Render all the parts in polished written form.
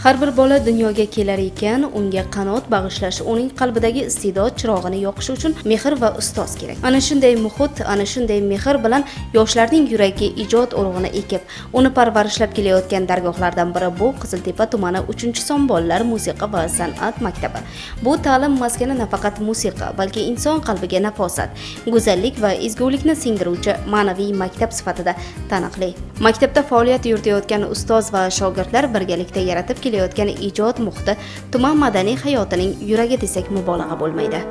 Har bir bola dunyoga kelar ekan, unga qanot bag'ishlash, uning qalbidagi iste'dod chirog'ini yoqish uchun mehr va ustoz kerak. Ana shunday muhit, ana shunday mehr bilan yoshlarning yuragiga ijod urug'ini ekib, uni parvarishlab kelayotgan dargohlardan biri bu Qiziltepa tumani 3-son bolalar musiqa va san'at maktabi. Bu ta'lim maskani nafaqat musiqa, balki inson qalbiga nafosat, go'zallik va ezgulikni singdiruvchi ma'naviy maktab sifatida taniqli. Maktabda faoliyat yuritayotgan ustoz va shogirdlar birgalikda yaratib kelayotgan ijod muhiti tuman madaniy hayotining yuragi desak mubolag'a bo'lmaydi.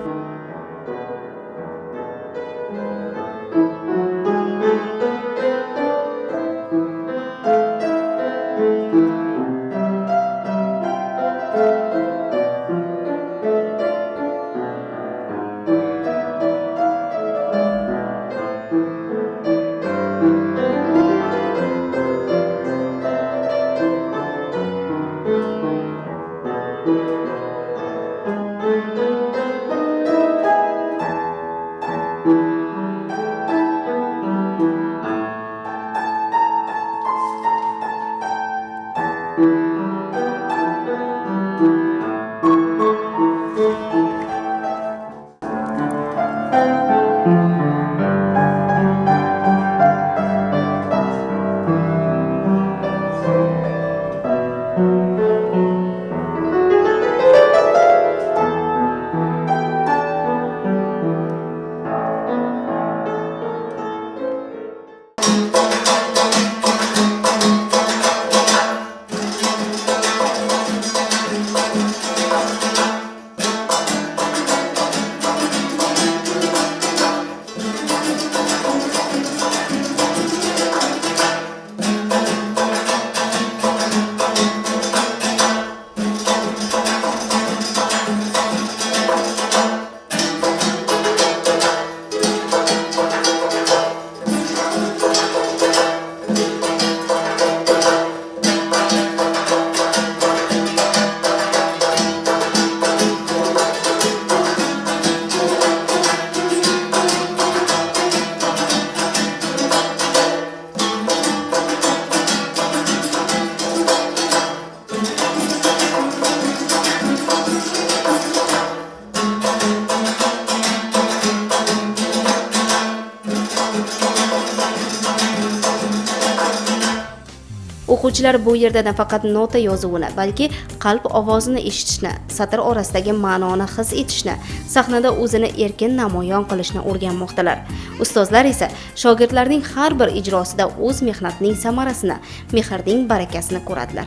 O'quvchilar bu yerda nafaqat nota yozuvini, balki qalb ovozini eshitishni, satr orasidagi ma'noni his etishni, sahnada o'zini erkin namoyon qilishni o'rganmoqdalar. Ustozlar esa shogirdlarning har bir ijrosida o'z mehnatining samarasini, mehrning barakasini ko'radilar.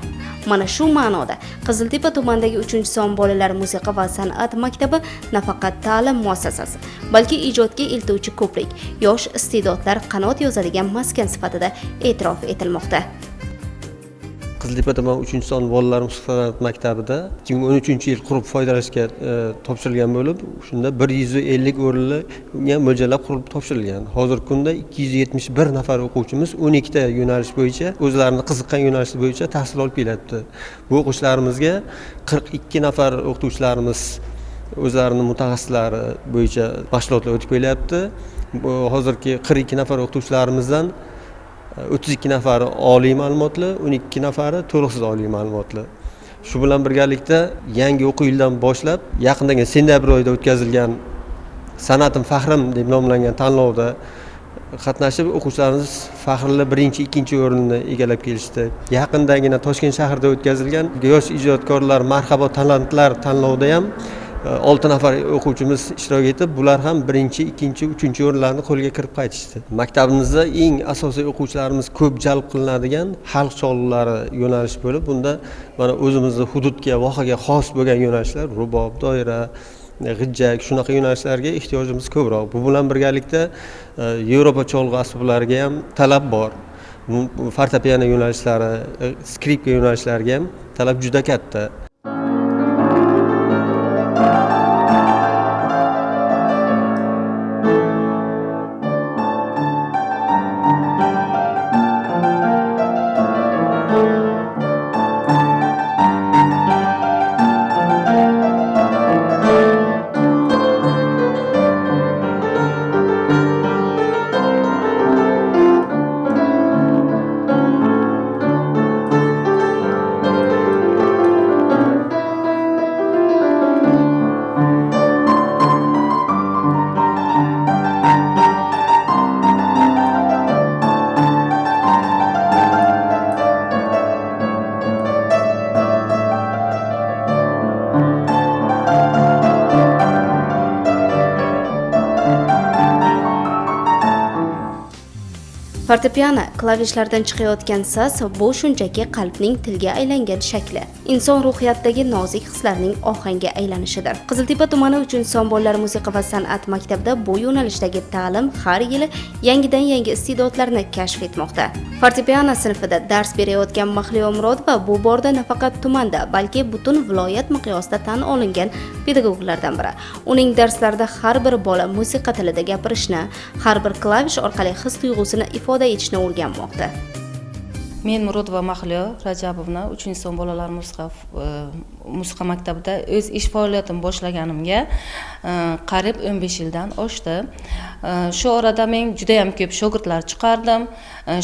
Mana shu ma'noda Qiziltepa tumanidagi 3-son bolalar musiqa va san'at maktabi nafaqat ta'lim muassasasi, balki ijodga iltuvchi ko'prik, yosh iste'dodlar qanot yozadigan maskan sifatida e'tirof etilmoqda. Qiziltepa tuman 3-son bolalar musiqa maktabida 2013-yil qurib foydalanishga topshirilgan bo'lib, shunda 150 o'ringa mo'ljallab qurib topshirilgan. Hozirgi kunda 271 nafar o'quvchimiz 12 ta yo'nalish bo'yicha o'zlarini qiziqqan yo'nalish bo'yicha tahsil olib kelyapti. Bu o'quvchilarimizga 42 nafar o'qituvchilarimiz o'zlarining mutaxassislari bo'yicha mashg'ulotlar o'tib kelyapti. Hozirgi 42 nafar o'qituvchilarimizdan 32 nafari oliy ma'lumotli, 12 nafari to'liqsiz oliy ma'lumotli. Shu bilan birgalikda yangi o'quv yilidan boshlab yaqindagi sentabr oyida o'tkazilgan San'atim faxrim deb nomlangan tanlovda qatnashib, o'quvchilarimiz faxrli 1-2 o'rinni egallab kelishdi. Yaqindagina Toshkent shahrida o'tkazilgan yosh ijodkorlar marhabo talantlar tanlovida ham 6 nafar o'quvchimiz ishtirok etib, bular ham 1-, 2-, 3 o'rinlarni qo'lga kirib qaytishdi. Maktabimizda eng asosiy o'quvchilarimiz ko'p jalb qilinadigan xalq cholg'ulari yo'nalish bo'lib, bunda mana o'zimizning hududga, vohaga xos bo'lgan yo'nalishlar, rubob, doira, g'ijjak, shunaqa yo'nalishlarga ehtiyojimiz ko'proq. Bu bilan birgalikda Yevropa cholg'u asboblariga ham talab bor. Fortepiano yo'nalishlari, skripka yo'nalishlariga ham talab juda katta. Fortepiano klavishlardan chiqayotgan sas bu shunchaki qalbning tilga aylangan shakli, inson ruhiyatidagi nozik hislarning ohangga aylanishidir. Qiziltepa tumani Uchinson bolalar musiqa va san'at maktabida bu yo'nalishdagi ta'lim har yili yangidan-yangi iste'dodlarni kashf etmoqda. Fortepiano sinfida dars berayotgan Mahliyo Murodova bu borda nafaqat tumanda, balki butun viloyat miqyosida tan olingan pedagoglardan biri. Uning darslarida har bir bola musiqa tilida gapirishni, har bir klavish orqali his tuyg'usini ifoda etishni o'rganmoqda. Men Murodova Mahliyo Rajabovna Uchinson bolalar musiqa maktabida o'z ish faoliyatimni boshlaganimga qariyb 15 yildan oshdi. Shu orada men juda ham ko'p shogirdlar chiqardim.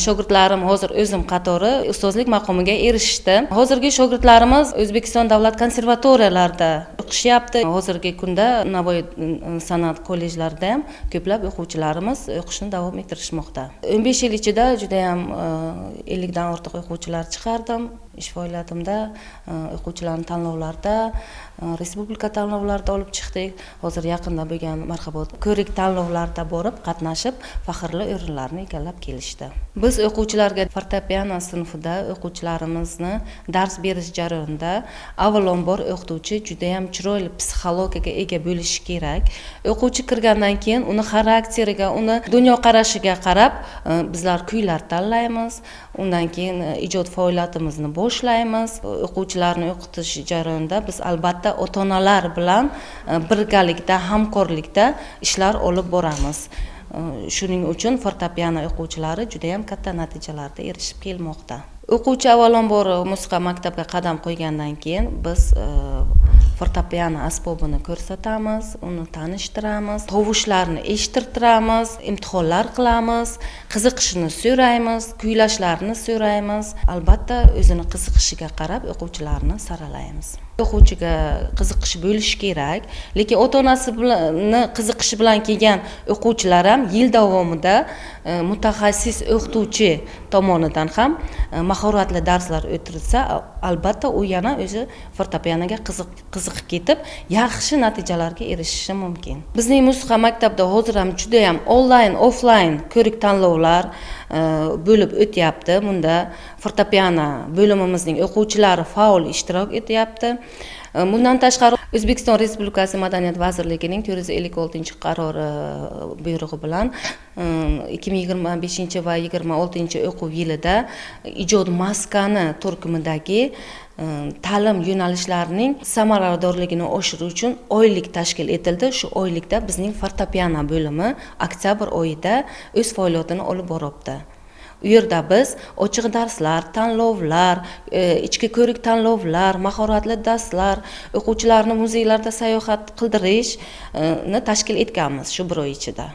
Shogirdlarim hozir o'zim qatori ustozlik maqomiga erishdi. Hozirgi shogirdlarimiz O'zbekiston davlat konservatoriyalarida o'qishyapti. Hozirgi kunda Navoiy san'at kollejlarida ham ko'plab o'quvchilarimiz o'qishni davom ettirishmoqda. 15 yil ichida juda ham 50 dan ortiq o'quvchilar chiqardim. Ish faoliyatimda o'quvchilarning tanlovlarida, respublika tanlovlarida olib chiqdik. Hozir yaqinda bo'lgan Marhamat ko'rik tanlovlarida borib qatnashib, faxrli o'rinlarni egallab kelishdi. Biz o'quvchilarga fortepiano sinfida o'quvchilarimizni dars berish jarayonida avvalambor o'qituvchi juda ham chiroyli psixologiyaga ega bo'lishi kerak. O'quvchi kirgandan keyin uni xarakteriga, uni dunyoqarashiga qarab bizlar kuylar tanlaymiz. Undan keyin ijod faoliyatimizni boshlaymiz. O'quvchilarni o'qitish jarayonida biz albatta ota-onalar bilan birgalikda, hamkorlikda ishlar olib boramiz. Shuning uchun fortepiano o'quvchilari juda ham katta natijalarga erishib kelmoqda. O'quvchi avvalambor musiqa maktabiga qadam qo'ygandan keyin biz fortepiano asbobini ko'rsatamiz, uni tanishtiramiz, tovushlarni eshittiramiz, imtihonlar qilamiz, qiziqishini so'raymiz, kuylashlarini so'raymiz. Albatta o'zini qiziqishiga qarab o'quvchilarni saralaymiz. O'quvchiga qiziqish bo'lishi kerak, lekin ota-onasi bilan qiziqishi bilan kelgan o'quvchilar ham yil davomida mutaxassis o'qituvchi tomonidan ham mahoratli darslar o'tilsa, albatta u yana o'zi fortepianoga qiziqib ketib, yaxshi natijalarga erishishi mumkin. Bizning musiqa maktabida hozir ham juda ham onlayn, offlayn ko'rik tanlovlar bo'lib o'tyapti. Bunda fortepiano bo'limimizning o'quvchilari faol ishtirok etyapti. Bundan tashqari O'zbekiston Respublikasi Madaniyat vazirligining 456-qarori buyrug'i bilan 2025 va 26 o'quv yilida ijod maskani turkumidagi ta'lim yo'nalishlarining samaradorligini oshirish uchun oylik tashkil etildi. Shu oylikda bizning fortepiano bo'limi oktyabr oyida o'z faoliyatini olib boryapti. U yerda biz ochiq darslar, tanlovlar, ichki ko'rik tanlovlar, mahoratli darslar, o'quvchilarni muzeylarda sayohat qildirishni tashkil etganmiz shu bir oy ichida.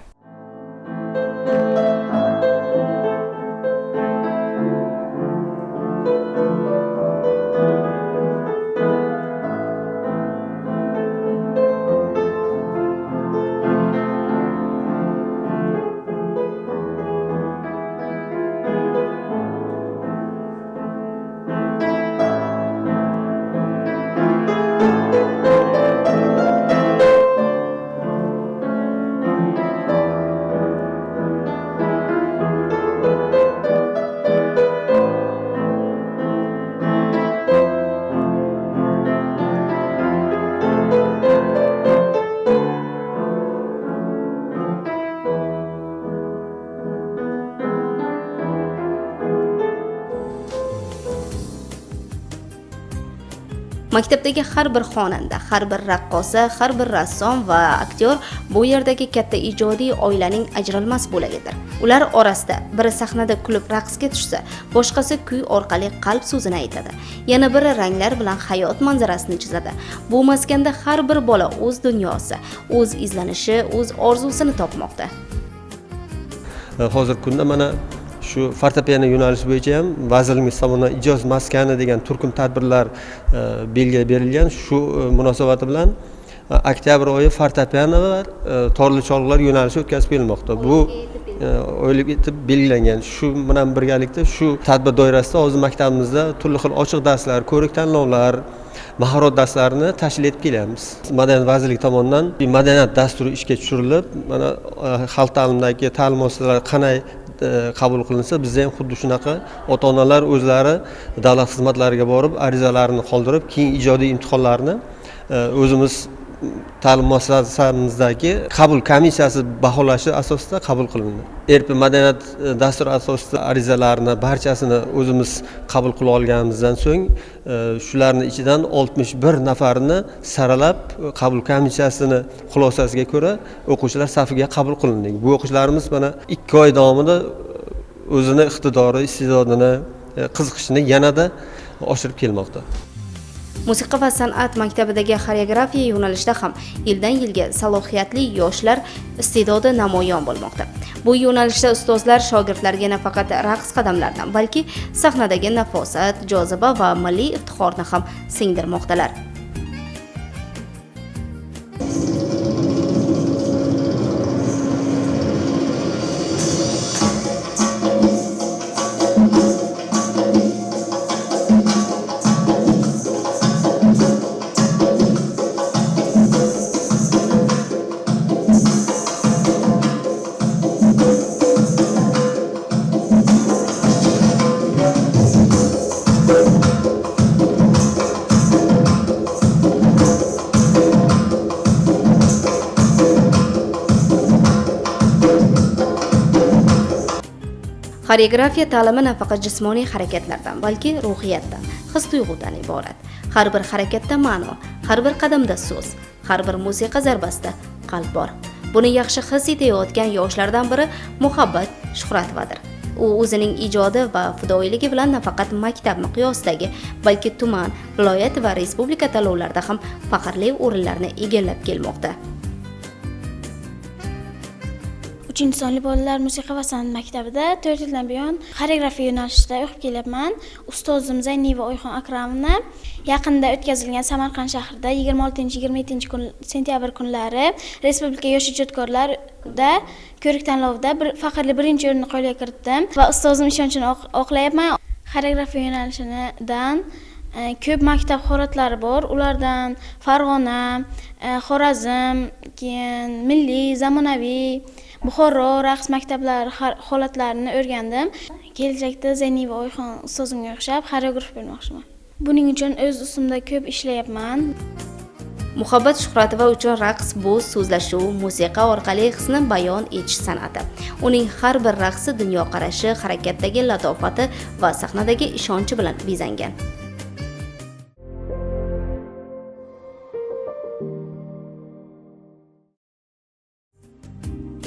Maktabdagi har bir xonanda, har bir raqqosa, har bir rassom va aktyor bu yerdagi katta ijodiy oilaning ajralmas bo'lagidir. Ular orasida biri sahnada kulib raqsga tushsa, boshqasi kuy orqali qalb so'zini aytadi. Yana biri ranglar bilan hayot manzarasini chizadi. Bu maskanda har bir bola o'z dunyosi, o'z izlanishi, o'z orzusini topmoqda. Hozirgi kunda mana shu fortepiano yo'nalishi bo'yicha ham vazirligimiz tomonidan ijod maskani degan turkum tadbirlar belgilab berilgan. Shu munosabati bilan oktyabr oyi fortepiano va torli cholg'ular yo'nalishi o'tkazib berilmoqda. Bu oylik etib belgilangan. Shu bilan birgalikda shu tadbir doirasida hozir maktabimizda turli xil ochiq darslar, ko'rik tanlovlar, mahorat darslarini tashkil etib kelyapmiz. Madaniyat vazirligi tomonidan madaniyat dasturi ishga tushirilib, mana xalq ta'limidagi ta'lim muassasalari qanday qabul qilinsa, bizda ham xuddi shunaqa ota-onalar o'zlari davlat xizmatlariga borib, arizalarini qoldirib, keyin ijodiy imtihonlarni o'zimiz ta'lim muassasamizdagi qabul komissiyasi baholashi asosida qabul qilindi. ERP madaniyat dasturi asosida arizalarni barchasini o'zimiz qabul qila olganimizdan so'ng, shularning ichidan 61 nafarini saralab, qabul komissiyasini xulosasiga ko'ra o'quvchilar safiga qabul qilindik. Bu o'quvchilarimiz mana 2 oy davomida o'zini iqtidori, iste'dodini, qiziqishini yanada oshirib kelmoqda. Musiqa va san'at maktabidagi xoreografiya yo'nalishida ham yildan yilga salohiyatli yoshlar iste'dodi namoyon bo'lmoqda. Bu yo'nalishda ustozlar shogirdlarga nafaqat raqs qadamlardan, balki sahnadagi nafosat, joziba va milliy iftixorni ham singdirmoqdalar. Xoreografiya ta'limi nafaqat jismoniy harakatlardan, balki ruhiyatdan, his-tuyg'udan iborat. Har bir harakatda ma'no, har bir qadamda so'z, har bir musiqa zarbasida qalb bor. Buni yaxshi his etayotgan yoshlardan biri Muhabbat Shuhratvadir. U o'zining ijodi va fidoyiligi bilan nafaqat maktab miqyosidagi, balki tuman, viloyat va respublika tanlovlarida ham faxrli o'rinlarni egallab kelmoqda. 3-sonli bolalar musiqa va san'at maktabida 4 yildan buyon xoreografiya yo'nalishida o'qib kelyapman. Ustozim Zayneva Oyxon Akramovna yaqinda o'tkazilgan Samarqand shahrida 26-27 sentyabr kunlari Respublika yosh ijodkorlarda ko'rik tanlovida faxrli 1-o'rinni qo'lga kiritdim va ustozim ishonchini oqlayapman. Xoreografiya yo'nalishidan ko'p maktab xoratlari bor. Ulardan Farg'ona, Xorazm, keyin milliy, zamonaviy, Buxoro raqs maktablari holatlarini o'rgandim. Kelajakda Zayneva Oyxon ustozimga o'xshab xoreograf bo'lmoqchiman. Buning uchun o'z ustimda ko'p ishlayapman. Muhabbat Shuhratova uchun raqs bu so'zlashuv, musiqa orqali hisni bayon etish san'ati. Uning har bir raqsi dunyoqarashi, harakatdagi latofati va sahnadagi ishonchi bilan bezangan.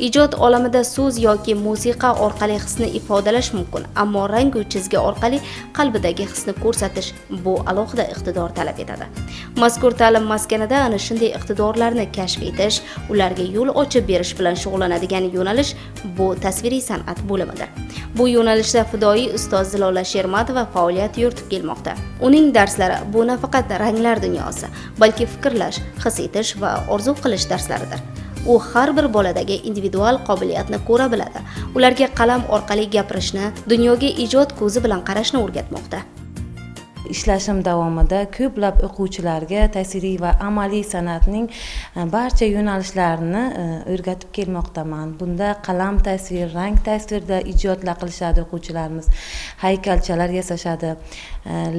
Ijod olamida so'z yoki musiqa orqali hisni ifodalash mumkin, ammo rang va chizgi orqali qalbidagi hisni ko'rsatish bu alohida iqtidor talab etadi. Mazkur ta'lim maskanida ana shunday iqtidorlarni kashf etish, ularga yo'l ochib berish bilan shug'ullanadigan yo'nalish bu tasviriy san'at bo'limidir. Bu yo'nalishda fidoyi ustoz Zilola Shermatova faoliyat yuritib kelmoqda. Uning darslari bu nafaqat ranglar dunyosi, balki fikrlash, his etish va orzu qilish darslaridir. U har bir boladagi individual qobiliyatni ko'ra biladi. Ularga qalam orqali gapirishni, dunyoga ijod ko'zi bilan qarashni o'rgatmoqda. Ishlashim davomida ko'plab o'quvchilarga tasviriy va amaliy san'atning barcha yo'nalishlarini o'rgatib kelmoqdaman. Bunda qalam tasvir, rang tasvirda ijodlar qilishadi o'quvchilarimiz. Haykalchalar yasashadi.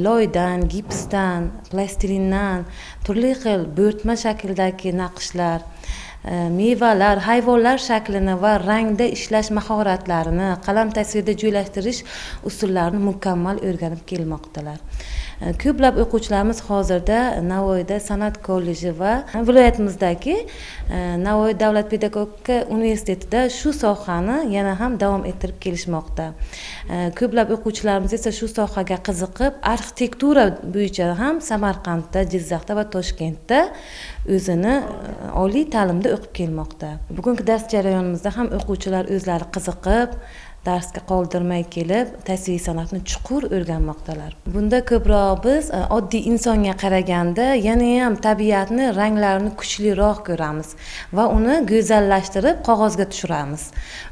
Loydan, gipsdan, plastilindan, turli xil bo'rtma shakldagi naqshlar, mevalar, hayvonlar shaklini va rangda ishlash mahoratlarini, qalam tasvirda joylashtirish usullarini mukammal o'rganib kelmoqdalar. Ko'plab o'quvchilarimiz hozirda Navoiyda san'at kolleji va viloyatimizdagi Navoiy davlat pedagogika universitetida shu sohani yana ham davom ettirib kelishmoqda. Ko'plab o'quvchilarimiz esa shu sohaga qiziqib, arxitektura bo'yicha ham Samarqandda, Jizzaxda va Toshkentda o'zini oliy ta'limda o'qib kelmoqda. Bugungi dars jarayonimizda ham o'quvchilar o'zlari qiziqib, darsga qoldirmay kelib, tasviriy san'atni chuqur o'rganmoqdalar. Bunda ko'proq biz oddiy insonga qaraganda yana ham tabiatni, ranglarini kuchliroq ko'ramiz va uni go'zallashtirib qog'ozga tushiramiz.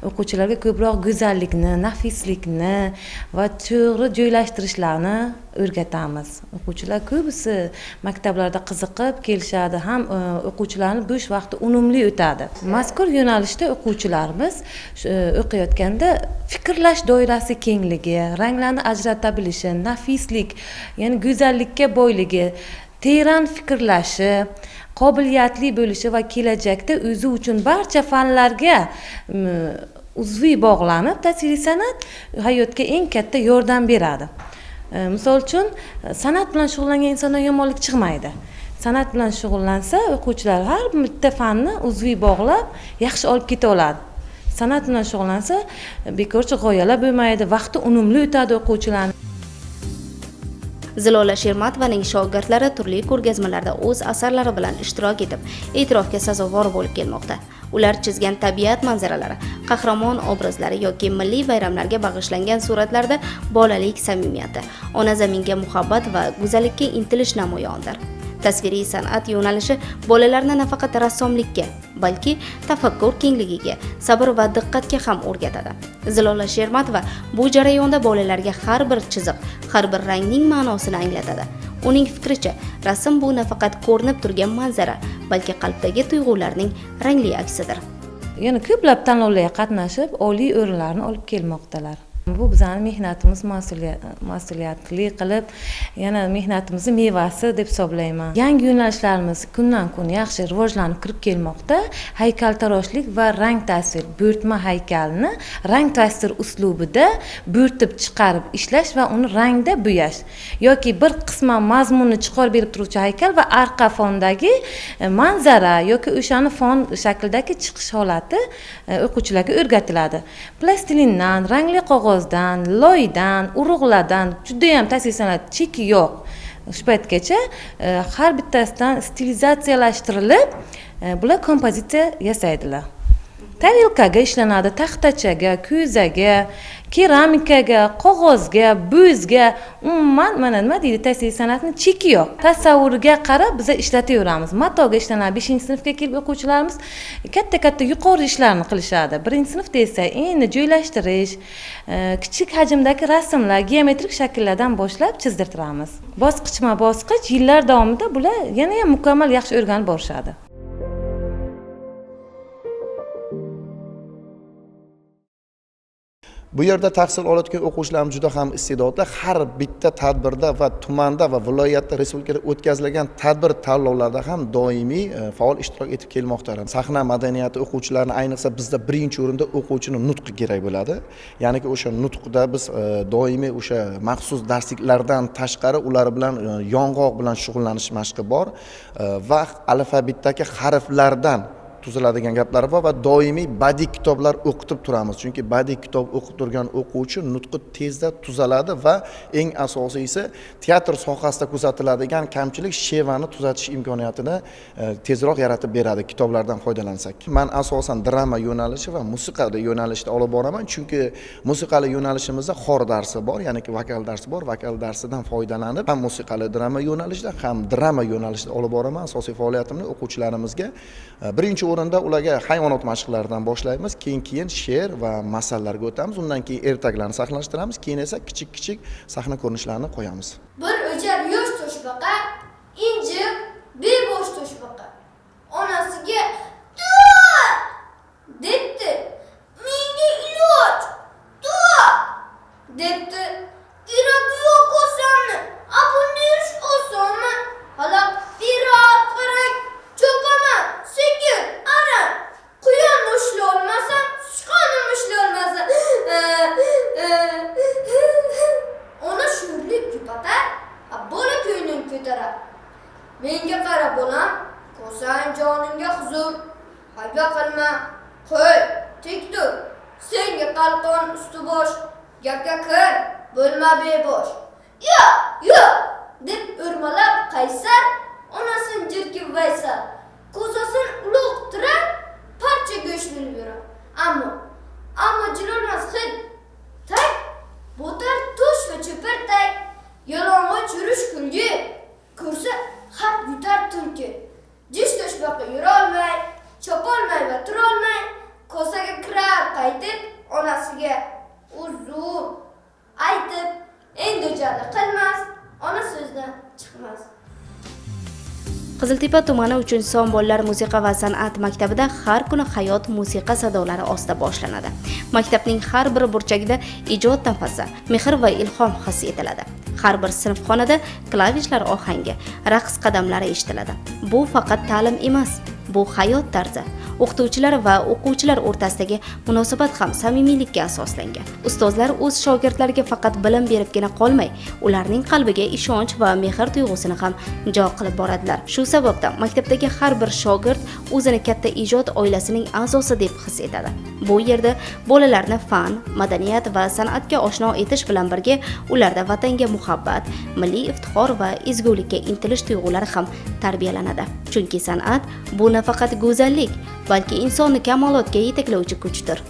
O'quvchilarga ko'proq go'zallikni, nafislikni va to'g'ri joylashtirishlarni o'rgatamiz. O'quvchilar ko'pisi maktablarda qiziqib kelishadi, ham o'quvchilarning bo'sh vaqti unumli o'tadi. Mazkur yo'nalishda o'quvchilarimiz o'qiyotganda fikrlash doirasi kengligi, ranglarni ajrata bilishi, nafislik, ya'ni go'zallikka boyligi, teran fikrlashi, qobiliyatli bo'lishi va kelajakda o'zi uchun barcha fanlarga uzviy bog'lanib, tasviriy san'at hayotga eng katta yordam beradi. Misol uchun, san'at bilan shug'ullangan insondan yomonlik chiqmaydi. San'at bilan shug'ullansa, o'quvchilar har bitta fanni uzviy bog'lab, yaxshi olib keta oladi. San'at bilan shug'ullansa, bekorchi g'oyalar bo'lmaydi, vaqti unumli o'tadi o'quvchilarning. Zilola Shermatovaning shogirdlari turli ko'rgazmalarda o'z asarlari bilan ishtirok etib, e'tirofga sazovor bo'lib kelmoqda. Ular chizgan tabiat manzaralari, qahramon obrazlari yoki milliy bayramlarga bag'ishlangan suratlarda bolalik samimiyati, ona zaminga muhabbat va go'zallikka intilish namoyondir. Tasviriy san'at yo'nalishi bolalarni nafaqat rassomlikka, balki tafakkur kengligiga, sabr va diqqatga ham o'rgatadi. Zilola Shermatova bu jarayonda bolalarga har bir chiziq, har bir rangning ma'nosini anglatadi. Uning fikricha, rasm bu nafaqat ko'rinib turgan manzara, balki qalbdagi tuyg'ularning rangli aksidir. Yana ko'plab tanlovlarga qatnashib, oliy o'rinlarni olib kelmoqdalar. Bu bizning mehnatimiz mas'uliyatli qilib, yana mehnatimizni mevasi deb hisoblayman. Yangi yo'nalishlarimiz kundan kun yaxshi rivojlanib kirib kelmoqda. Haykaltaroshlik va rang tasvir, bo'rtma haykalni rang tasvir uslubida bo'rtib chiqarib ishlash va uni rangda bo'yash yoki bir qisman mazmunni chiqarib berib turuvchi haykal va arqa fondagi manzara yoki o'shani fon shaklidagi chiqish holati o'quvchilarga o'rgatiladi. Plastilindan, rangli qog'ozdan, loydan, urug'lardan juda ham tasvir san'at cheki yo'q. Shu paytgacha har bittasidan stilizatsiyalashtirilib, bular kompozitsiya yasaydilar. Tarelkaga ishlanadi, taxtachaga, ko'zaga, keramikaga, qog'ozga, bo'zga, umuman mana nima deydi, tasvir san'atni cheki yo'q. Tasavvuriga qarab biz ishlataveramiz. Matoga ishlanadi. 5-sinfga kelib o'quvchilarimiz katta-katta yuqori ishlarni qilishadi. 1-sinfda esa endi joylashtirish, kichik hajmdagi rasmlar, geometrik shakllardan boshlab chizdirtiramiz. Bosqichma-bosqich yillar davomida bular yana ham mukammal yaxshi o'rganib borishadi. Bu yerda tahsil olayotgan o'quvchilarimiz juda ham iste'dodli. Har bitta tadbirda va tumanda va viloyatda, respublikada o'tkazilgan tadbir tanlovlarda ham doimiy faol ishtirok etib kelmoqdalar. Sahna madaniyati o'quvchilarini, ayniqsa bizda birinchi o'rinda o'quvchining nutqi kerak bo'ladi. Ya'niki o'sha nutqda biz doimiy o'sha maxsus darsliklardan tashqari ular bilan yong'oq bilan shug'ullanish mashqi bor va alfabetdagi harflardan tuziladigan gaplar bor va doimiy badiiy kitoblar o'qitib turamiz. Chunki badiiy kitob o'qib turgan o'quvchi nutqi tezda tuzaladi va eng asosiysi teatr sohasida kuzatiladigan kamchilik shevani tuzatish imkoniyatini tezroq yaratib beradi kitoblardan foydalansak. Men asosan drama yo'nalishi va musiqali yo'nalishda olib boraman, chunki musiqali yo'nalishimizda xor darsi bor, ya'ni vokal darsi bor. Vokal darsidan foydalanib ham musiqali drama yo'nalishida ham drama yo'nalishida olib boraman. Asosiy faoliyatimni o'quvchilarimizga birinchi o'rinda ularga hayvonot mashqlaridan boshlaymiz, keyin she'r va masallarga o'tamiz. Undan keyin ertaklarni sahnalashtiramiz, keyin esa kichik sahna ko'rinishlarini qo'yamiz. Bir o'jar yosh toshbaqa, injiq, bebosh toshbaqa. Onasiga "Tur!" debdi. "Menga iloj, tur!" debdi. "Kerak yo'q o'samni. A bunday ish osonmi? Hala biroq qarang, cho'kaman, sekin, ana. Quyon ushlay olmasam, sichqonim ushlay olmasa." Ona sho'rlik yupatar, bola ko'nglim ko'tarar. "Menga qara bolam, ko'sang joningga huzur. Hayba qilma, qo'y, tik tur. Senga qalqon usti bosh, gapga kir, bo'lma bebosh." "Yo'q" deb o'rmalab qaysar, onasini jirkib vaysar. Ko'zasin ulug' tirar, parcha go'shtni yurar. Ammo jilolmas hid. Tak, botar tosh va cho'partak. Yalang'och yurish kulgi. Ko'rsa xat yutar tulki. Jish toshbaqa yurolmay, chopolmay va turolmay, kosaga kirar qaytib, onasiga uzr aytib, endi jala qilmas, ona so'zdan chiqmas. Qiziltepa tumani 3-son bolalar musiqa va san'at maktabida har kuni hayot musiqa sadolari ostida boshlanadi. Maktabning har bir burchagida ijod nafasi, mehr va ilhom his etiladi. Har bir sinfxonada klavishlar ohangi, raqs qadamlari eshitiladi. Bu faqat ta'lim emas, bu hayot tarzi. O'qituvchilar va o'quvchilar o'rtasidagi munosabat ham samimiylikka asoslangan. Ustozlar o'z shogirdlariga faqat bilim beribgina qolmay, ularning qalbiga ishonch va mehr tuyg'usini ham jo qilib boradilar. Shu sababdan maktabdagi har bir shogird o'zini katta ijod oilasining a'zosi deb his etadi. Bu yerda bolalarni fan, madaniyat va san'atga oshno etish bilan birga ularda vatanga muhabbat, milliy iftixor va ezgulikka intilish tuyg'ulari ham tarbiyalanadi. Chunki san'at bu nafaqat go'zallik, balki insonni kamolotga yetaklovchi kuchdir.